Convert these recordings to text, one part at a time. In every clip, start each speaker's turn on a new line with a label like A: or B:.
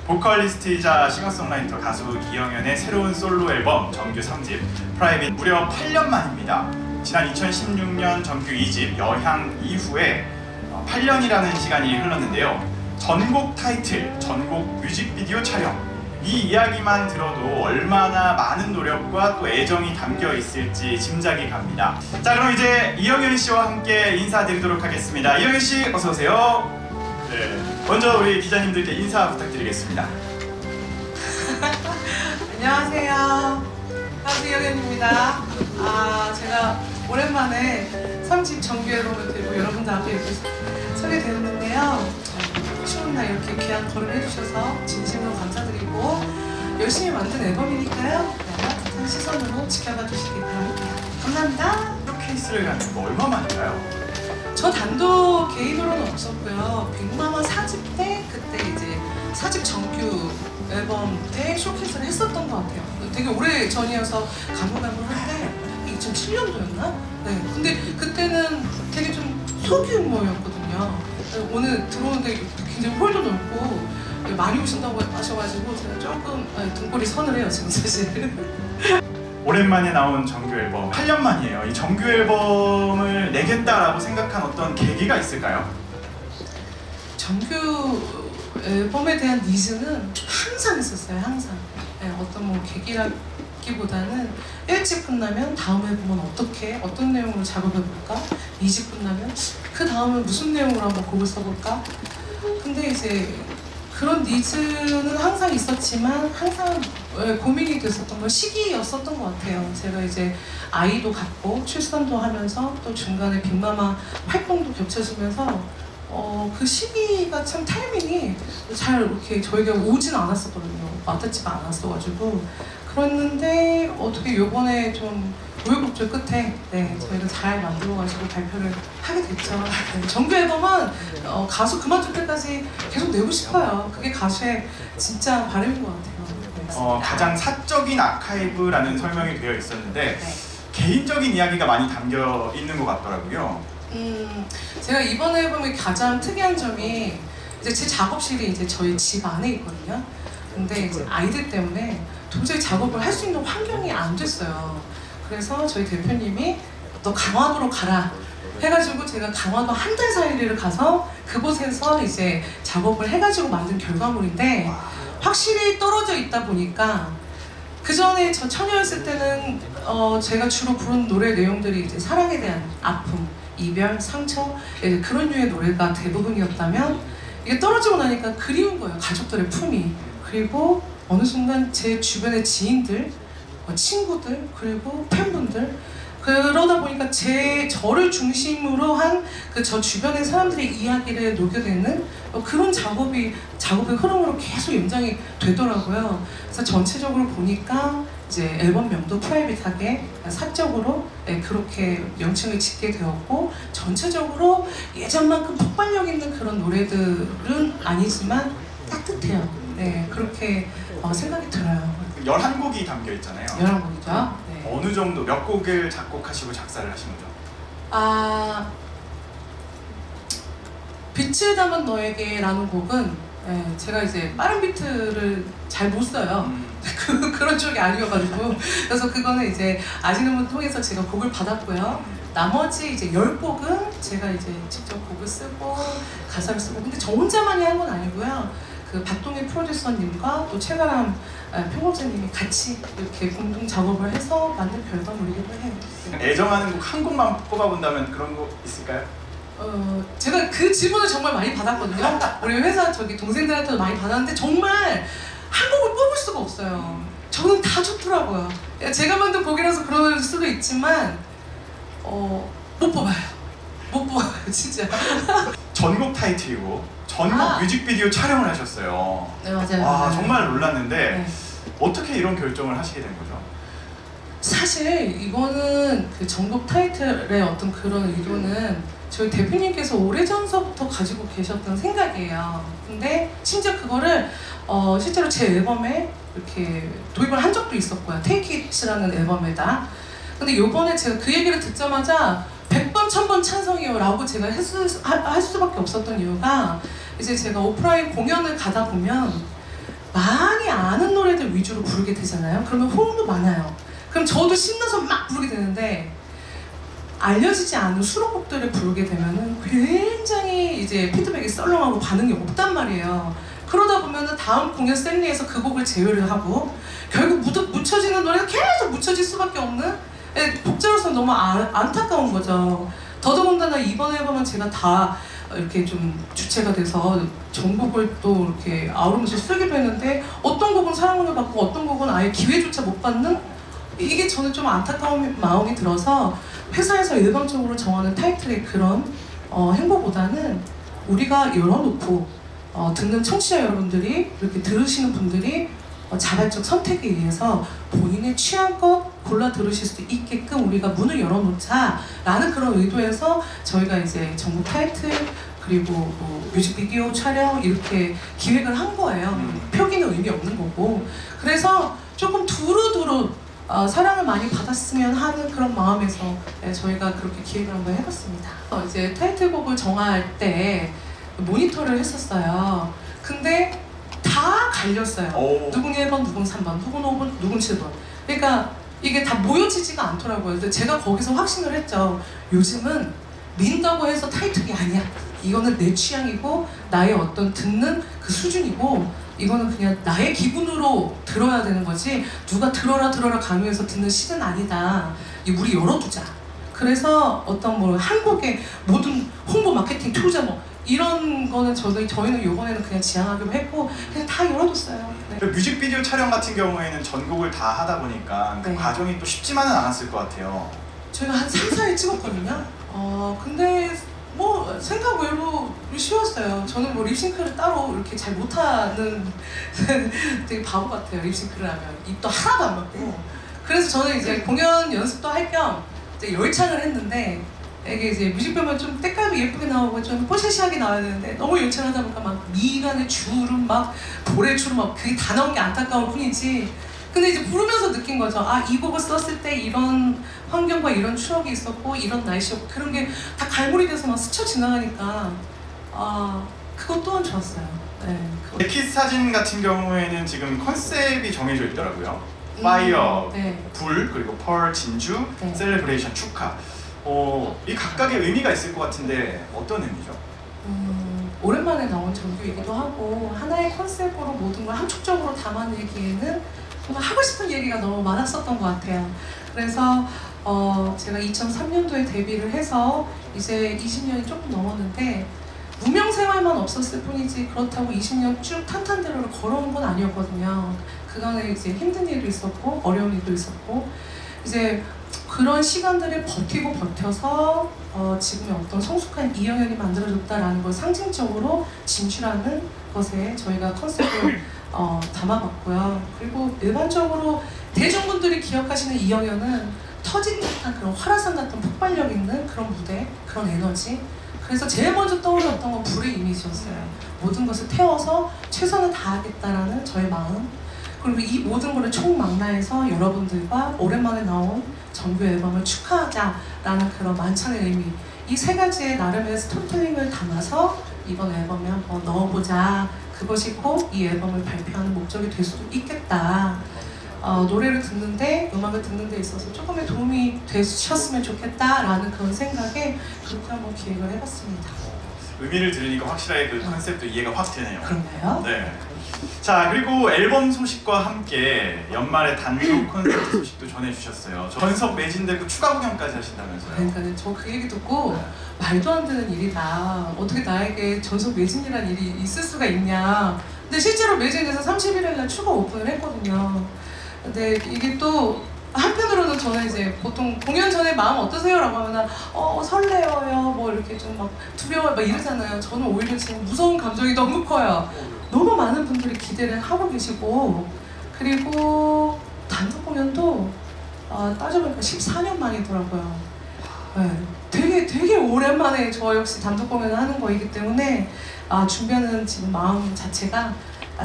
A: 보컬리스트이자 싱어송라이터 가수 이영현의 새로운 솔로 앨범 정규 3집 프라이빗 무려 8년 만입니다. 지난 2016년 정규 2집 여향 이후에 8년이라는 시간이 흘렀는데요. 전곡 타이틀, 전곡 뮤직비디오 촬영, 이 이야기만 들어도 얼마나 많은 노력과 또 애정이 담겨 있을지 짐작이 갑니다. 자, 그럼 이제 이영현 씨와 함께 인사드리도록 하겠습니다. 이영현 씨 어서 오세요. 네, 먼저 우리 기자님들께 인사 부탁드리겠습니다.
B: 안녕하세요. 가수 이영현입니다. 제가 오랜만에 3집 정규 앨범을 들고 여러분들 앞에 이렇게 서게 되었는데요. 추운 날 이렇게 귀한 걸음 해주셔서 진심으로 감사드리고 열심히 만든 앨범이니까요. 따뜻한 시선으로 지켜봐 주시기 바랍니다. 감사합니다.
A: 쇼케이스를 가는 거 얼마 만인가요?
B: 저 단독 개인으로는 없었고요. 빅마마 4집 때 그때 이제 4집 정규 앨범 때 쇼케이스를 했었던 것 같아요. 되게 오래 전이어서 가물가물할 때 2007년도였나? 네. 근데 그때는 되게 좀 소규모였거든요. 오늘 들어오는데 굉장히 홀도 넓고 많이 오신다고 하셔가지고 제가 조금 등골이 서늘해요 지금 사실.
A: 오랜만에 나온 정규 앨범 8년 만이에요. 이 정규 앨범을 내겠다라고 생각한 어떤 계기가 있을까요?
B: 정규 앨범에 대한 니즈는 항상 있었어요. 항상. 네, 어떤 뭐 계기라기보다는 1집 끝나면 다음 앨범은 어떤 내용으로 작업해볼까? 2집 끝나면 그 다음은 무슨 내용으로 한번 곡을 써볼까? 근데 이제 그런 니즈는 항상 있었지만 항상 고민이 됐었던 건 시기였었던 것 같아요. 제가 이제 아이도 갖고 출산도 하면서 또 중간에 빅마마 활동도 겹쳐지면서 그 시기가 참 타이밍이 잘 이렇게 저희가 오진 않았었거든요. 와닿지가 않았어가지고 그랬는데 어떻게 요번에 좀 우여곡절 끝에 저희가 잘 만들어가지고 발표를 하게 됐죠. 네, 정규 앨범은 가수 그만둘 때까지 계속 내고 싶어요. 그게 가수의 진짜 바람인 것 같아요.
A: 가장 사적인 아카이브라는 설명이 되어 있었는데
B: 네.
A: 개인적인 이야기가 많이 담겨 있는 것 같더라고요.
B: 제가 이번 앨범의 가장 특이한 점이 이제 제 작업실이 이제 저희 집 안에 있거든요. 근데 이제 아이들 때문에 도저히 작업을 할 수 있는 환경이 안 됐어요. 그래서 저희 대표님이 너 강화도로 가라 해가지고 제가 강화도 한 달 살이를 가서 그곳에서 이제 작업을 해가지고 만든 결과물인데 확실히 떨어져 있다 보니까 그 전에 저 처녀였을 때는 제가 주로 부른 노래 내용들이 이제 사랑에 대한 아픔, 이별, 상처 그런 류의 노래가 대부분이었다면 이게 떨어지고 나니까 그리운 거예요. 가족들의 품이. 그리고 어느 순간 제 주변의 지인들, 친구들, 그리고 팬분들 그러다 보니까 저를 중심으로 한 그 저 주변의 사람들의 이야기를 녹여내는 그런 작업의 흐름으로 계속 연장이 되더라고요. 그래서 전체적으로 보니까 이제 앨범명도 프라이빗하게 사적으로 그렇게 명칭을 짓게 되었고 전체적으로 예전만큼 폭발력 있는 그런 노래들은 아니지만 따뜻해요. 네, 그렇게 생각이 들어요.
A: 11곡이 담겨 있잖아요.
B: 11곡이죠. 네.
A: 어느 정도 몇 곡을 작곡하시고 작사를 하신 거죠?
B: 빛을 담은 너에게라는 곡은 제가 이제 빠른 비트를 잘 못 써요. 그런 쪽이 아니어가지고 그래서 그거는 이제 아시는 분 통해서 제가 곡을 받았고요. 나머지 이제 10곡은 제가 이제 직접 곡을 쓰고 가사를 쓰고 근데 저 혼자만이 한 건 아니고요. 그 박동희 프로듀서님과 또 최가람 편곡자님이 같이 이렇게 공동 작업을 해서 만든 결과물이기도 해요.
A: 애정하는 곡 한 곡만 뽑아본다면 그런 거 있을까요?
B: 제가 그 질문을 정말 많이 받았거든요. 우리 회사 동생들한테도 많이 받았는데 정말 한 곡을 뽑을 수가 없어요. 저는 다 좋더라고요. 제가 만든 곡이라서 그럴 수도 있지만 못 뽑아요. 못 뽑아요, 진짜.
A: 전곡 타이틀이고 전곡 뮤직비디오 촬영을 하셨어요.
B: 네, 맞아요.
A: 와, 정말 놀랐는데
B: 네.
A: 어떻게 이런 결정을 하시게 된 거죠?
B: 사실 이거는 그 전곡 타이틀의 어떤 그런 의도는 저희 대표님께서 오래전서부터 가지고 계셨던 생각이에요. 근데 심지어 그거를 실제로 제 앨범에 이렇게 도입을 한 적도 있었고요. Take It라는 앨범에다. 근데 요번에 제가 그 얘기를 듣자마자 100번 1000번 찬성이요 라고 제가 할 수밖에 없었던 이유가 이제 제가 오프라인 공연을 가다 보면 많이 아는 노래들 위주로 부르게 되잖아요. 그러면 호응도 많아요. 그럼 저도 신나서 막 부르게 되는데 알려지지 않은 수록곡들을 부르게 되면은 굉장히 이제 피드백이 썰렁하고 반응이 없단 말이에요. 그러다 보면은 다음 공연 셀리에서 그 곡을 제외를 하고 결국 묻혀지는 노래가 계속 묻혀질 수밖에 없는 독자로서 너무 안타까운 거죠. 더더군다나 이번 앨범은 제가 다 이렇게 좀 주체가 돼서 전곡을 또 이렇게 아우르면서 쓰기도 했는데 어떤 곡은 사랑을 받고 어떤 곡은 아예 기회조차 못 받는 이게 저는 좀 안타까운 마음이 들어서 회사에서 일방적으로 정하는 타이틀의 그런 행보보다는 우리가 열어놓고 듣는 청취자 여러분들이 이렇게 들으시는 분들이 자발적 선택에 의해서 본인의 취향껏 골라 들으실 수 있게끔 우리가 문을 열어놓자라는 그런 의도에서 저희가 이제 전국 타이틀 그리고 뭐 뮤직비디오 촬영 이렇게 기획을 한 거예요. 표기는 의미 없는 거고. 그래서 조금 두루두루 사랑을 많이 받았으면 하는 그런 마음에서 저희가 그렇게 기획을 한번 해봤습니다. 이제 타이틀곡을 정할 때 모니터를 했었어요. 근데 다 갈렸어요. 누군 1번, 누군 3번, 누군 5번, 누군 7번. 그러니까 이게 다 모여지지가 않더라고요. 근데 제가 거기서 확신을 했죠. 요즘은 민다고 해서 타이틀이 아니야. 이거는 내 취향이고 나의 어떤 듣는 그 수준이고 이거는 그냥 나의 기분으로 들어야 되는 거지 누가 들어라 강요해서 듣는 시는 아니다. 우리 열어두자. 그래서 어떤 뭐 한국의 모든 홍보 마케팅 투자 뭐 이런 거는 저희는 이번에는 그냥 지향하기로 했고 그냥 다 열어뒀어요. 네.
A: 그 뮤직비디오 촬영 같은 경우에는 전곡을 다 하다 보니까 그
B: 네.
A: 과정이 또 쉽지만은 않았을 것 같아요.
B: 저희가 한 3, 4일 찍었거든요. 근데 뭐 생각 외로 쉬웠어요. 저는 뭐 립싱크를 따로 이렇게 잘 못하는 되게 바보 같아요. 립싱크를 하면 입도 하나도 안 맞고. 그래서 저는 이제 공연 연습도 할 겸 열창을 했는데 이게 이제 뮤직비디오만 좀 때깔도 예쁘게 나오고 좀 뽀샤시하게 나와야 되는데 너무 열창하다 보니까 막 미간에 주름 막 볼에 주름 막 그게 다 나온 게 안타까울 뿐이지. 근데 이제 부르면서 느낀 거죠. 이 곡을 썼을 때 이런 환경과 이런 추억이 있었고 이런 날씨였고 그런 게 다 갈무리 돼서 막 스쳐 지나가니까 그것 또한 좋았어요. 네.
A: 엑키스 사진 같은 경우에는 지금 컨셉이 정해져 있더라고요. 파이어,
B: 네.
A: 불, 그리고 펄, 진주,
B: 네.
A: 셀레브레이션, 축하. 이 각각의 의미가 있을 것 같은데 어떤 의미죠?
B: 오랜만에 나온 정규이기도 하고 하나의 컨셉으로 모든 걸 함축적으로 담아내기에는 정말 하고 싶은 얘기가 너무 많았었던 것 같아요. 그래서 제가 2003년도에 데뷔를 해서 이제 20년이 조금 넘었는데 무명 생활만 없었을 뿐이지 그렇다고 20년 쭉 탄탄대로를 걸어온 건 아니었거든요. 그간에 이제 힘든 일도 있었고 어려운 일도 있었고 이제 그런 시간들을 버텨서 지금의 어떤 성숙한 이영현이 만들어졌다라는 걸 상징적으로 진출하는 것에 저희가 컨셉을 담아봤고요. 그리고 일반적으로 대중분들이 기억하시는 이영현은 터진 듯한 그런 화라산 같은 폭발력 있는 그런 무대, 그런 에너지. 그래서 제일 먼저 떠올랐던 건 불의 이미지였어요. 모든 것을 태워서 최선을 다하겠다라는 저의 마음. 그리고 이 모든 것을 총망라해서 여러분들과 오랜만에 나온 정규 앨범을 축하하자라는 그런 만찬의 의미. 이 세 가지의 나름의 스토리텔링을 담아서 이번 앨범에 한번 넣어보자. 그것이 꼭 이 앨범을 발표하는 목적이 될 수도 있겠다. 노래를 듣는데, 음악을 듣는 데 있어서 조금의 도움이 되셨으면 좋겠다라는 그런 생각에 그렇게 한번 기획을 해봤습니다.
A: 의미를 들으니까 확실하게 그 컨셉도 이해가 확 되네요.
B: 그런가요?
A: 네. 자, 그리고 앨범 소식과 함께 연말에 단독 콘서트 소식도 전해주셨어요. 전석 매진되고 추가 공연까지 하신다면서요?
B: 그러니까 저 그 얘기 듣고 말도 안 되는 일이다. 어떻게 나에게 전석 매진이라는 일이 있을 수가 있냐. 근데 실제로 매진돼서 31일 날 추가 오픈을 했거든요. 근데 이게 또 한편으로는 저는 이제 보통 공연 전에 마음 어떠세요? 라고 하면 설레어요. 뭐 이렇게 좀 막 두려워요. 막 이러잖아요. 저는 오히려 지금 무서운 감정이 너무 커요. 너무 많은 분들이 기대를 하고 계시고 그리고 단독 공연도 따져보니까 14년 만이더라고요. 네, 되게 오랜만에 저 역시 단독 공연을 하는 거이기 때문에 준비하는 지금 마음 자체가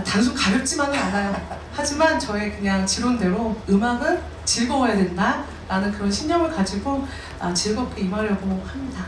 B: 단순 가볍지만은 않아요. 하지만 저의 그냥 지론대로 음악은 즐거워야 된다라는 그런 신념을 가지고 즐겁게 임하려고 합니다.